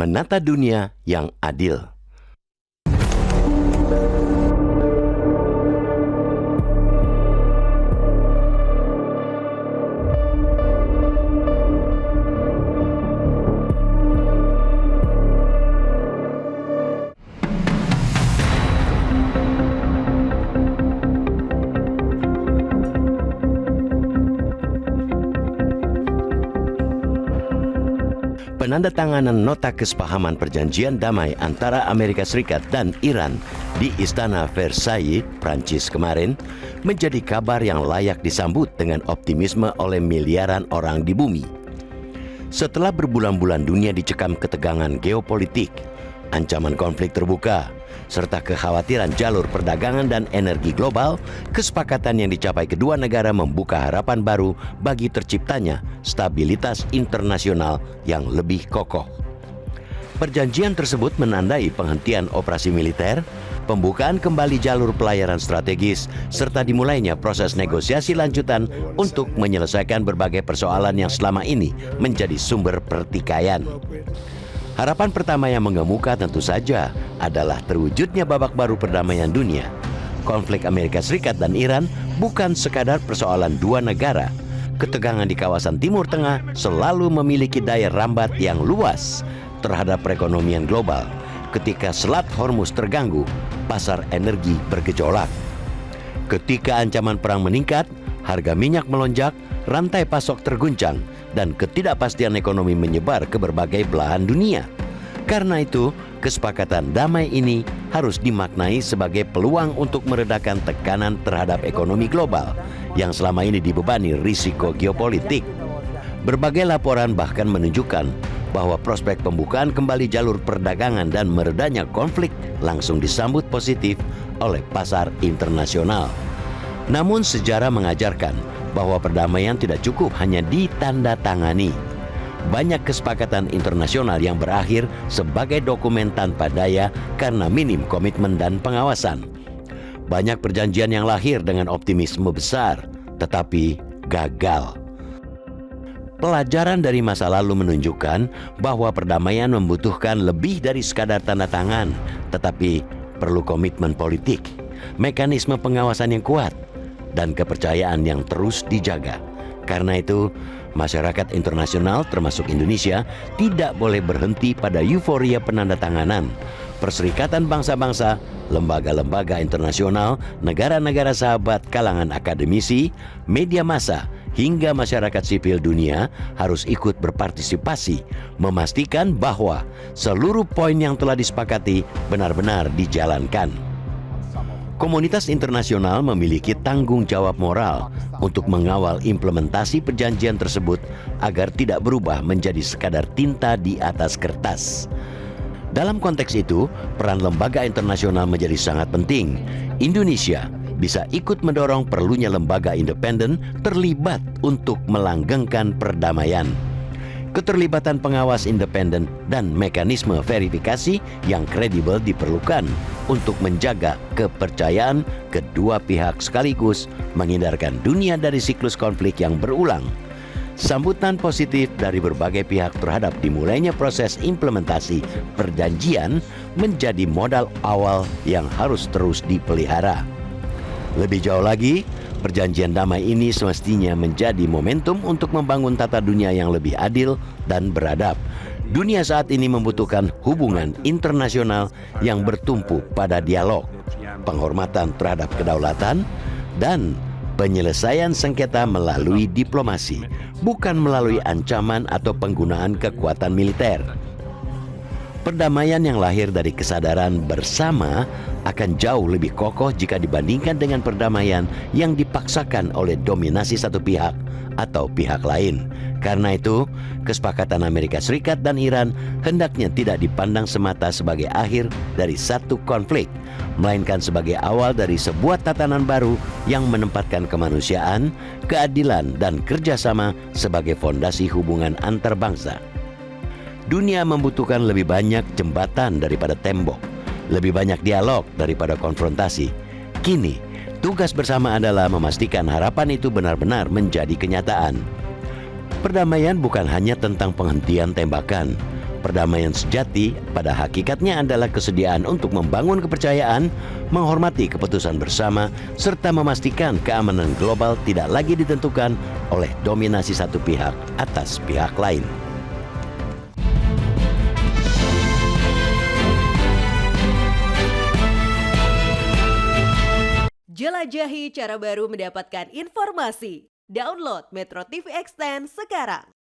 menata dunia yang adil. Penandatanganan nota kesepahaman perjanjian damai antara Amerika Serikat dan Iran di Istana Versailles, Prancis kemarin menjadi kabar yang layak disambut dengan optimisme oleh miliaran orang di bumi. Setelah berbulan-bulan dunia dicekam ketegangan geopolitik, ancaman konflik terbuka, serta kekhawatiran jalur perdagangan dan energi global, kesepakatan yang dicapai kedua negara membuka harapan baru bagi terciptanya stabilitas internasional yang lebih kokoh. Perjanjian tersebut menandai penghentian operasi militer, pembukaan kembali jalur pelayaran strategis, serta dimulainya proses negosiasi lanjutan untuk menyelesaikan berbagai persoalan yang selama ini menjadi sumber pertikaian. Harapan pertama yang mengemuka tentu saja adalah terwujudnya babak baru perdamaian dunia. Konflik Amerika Serikat dan Iran bukan sekadar persoalan dua negara. Ketegangan di kawasan Timur Tengah selalu memiliki daya rambat yang luas terhadap perekonomian global. Ketika Selat Hormuz terganggu, pasar energi bergejolak. Ketika ancaman perang meningkat, harga minyak melonjak, rantai pasok terguncang, dan ketidakpastian ekonomi menyebar ke berbagai belahan dunia. Karena itu, kesepakatan damai ini harus dimaknai sebagai peluang untuk meredakan tekanan terhadap ekonomi global yang selama ini dibebani risiko geopolitik. Berbagai laporan bahkan menunjukkan bahwa prospek pembukaan kembali jalur perdagangan dan meredanya konflik langsung disambut positif oleh pasar internasional. Namun sejarah mengajarkan bahwa perdamaian tidak cukup hanya ditandatangani. Banyak kesepakatan internasional yang berakhir sebagai dokumen tanpa daya karena minim komitmen dan pengawasan. Banyak perjanjian yang lahir dengan optimisme besar, tetapi gagal. Pelajaran dari masa lalu menunjukkan bahwa perdamaian membutuhkan lebih dari sekadar tanda tangan, tetapi perlu komitmen politik, mekanisme pengawasan yang kuat, dan kepercayaan yang terus dijaga. Karena itu, masyarakat internasional termasuk Indonesia tidak boleh berhenti pada euforia penandatanganan. Perserikatan bangsa-bangsa, lembaga-lembaga internasional, negara-negara sahabat, kalangan akademisi, media massa, hingga masyarakat sipil dunia harus ikut berpartisipasi, memastikan bahwa seluruh poin yang telah disepakati benar-benar dijalankan. Komunitas internasional memiliki tanggung jawab moral untuk mengawal implementasi perjanjian tersebut agar tidak berubah menjadi sekadar tinta di atas kertas. Dalam konteks itu, peran lembaga internasional menjadi sangat penting. Indonesia bisa ikut mendorong perlunya lembaga independen terlibat untuk melanggengkan perdamaian. Keterlibatan pengawas independen dan mekanisme verifikasi yang kredibel diperlukan untuk menjaga kepercayaan kedua pihak sekaligus menghindarkan dunia dari siklus konflik yang berulang. Sambutan positif dari berbagai pihak terhadap dimulainya proses implementasi perjanjian menjadi modal awal yang harus terus dipelihara. Lebih jauh lagi, perjanjian damai ini semestinya menjadi momentum untuk membangun tata dunia yang lebih adil dan beradab. Dunia saat ini membutuhkan hubungan internasional yang bertumpu pada dialog, penghormatan terhadap kedaulatan, dan penyelesaian sengketa melalui diplomasi, bukan melalui ancaman atau penggunaan kekuatan militer. Perdamaian yang lahir dari kesadaran bersama akan jauh lebih kokoh jika dibandingkan dengan perdamaian yang dipaksakan oleh dominasi satu pihak atau pihak lain. Karena itu, kesepakatan Amerika Serikat dan Iran hendaknya tidak dipandang semata sebagai akhir dari satu konflik, melainkan sebagai awal dari sebuah tatanan baru yang menempatkan kemanusiaan, keadilan, dan kerjasama sebagai fondasi hubungan antar bangsa. Dunia membutuhkan lebih banyak jembatan daripada tembok, lebih banyak dialog daripada konfrontasi. Kini, tugas bersama adalah memastikan harapan itu benar-benar menjadi kenyataan. Perdamaian bukan hanya tentang penghentian tembakan, Perdamaian sejati pada hakikatnya adalah kesediaan untuk membangun kepercayaan, menghormati keputusan bersama, serta memastikan keamanan global tidak lagi ditentukan oleh dominasi satu pihak atas pihak lain. Jelajahi cara baru mendapatkan informasi. Download Metro TV Extend sekarang.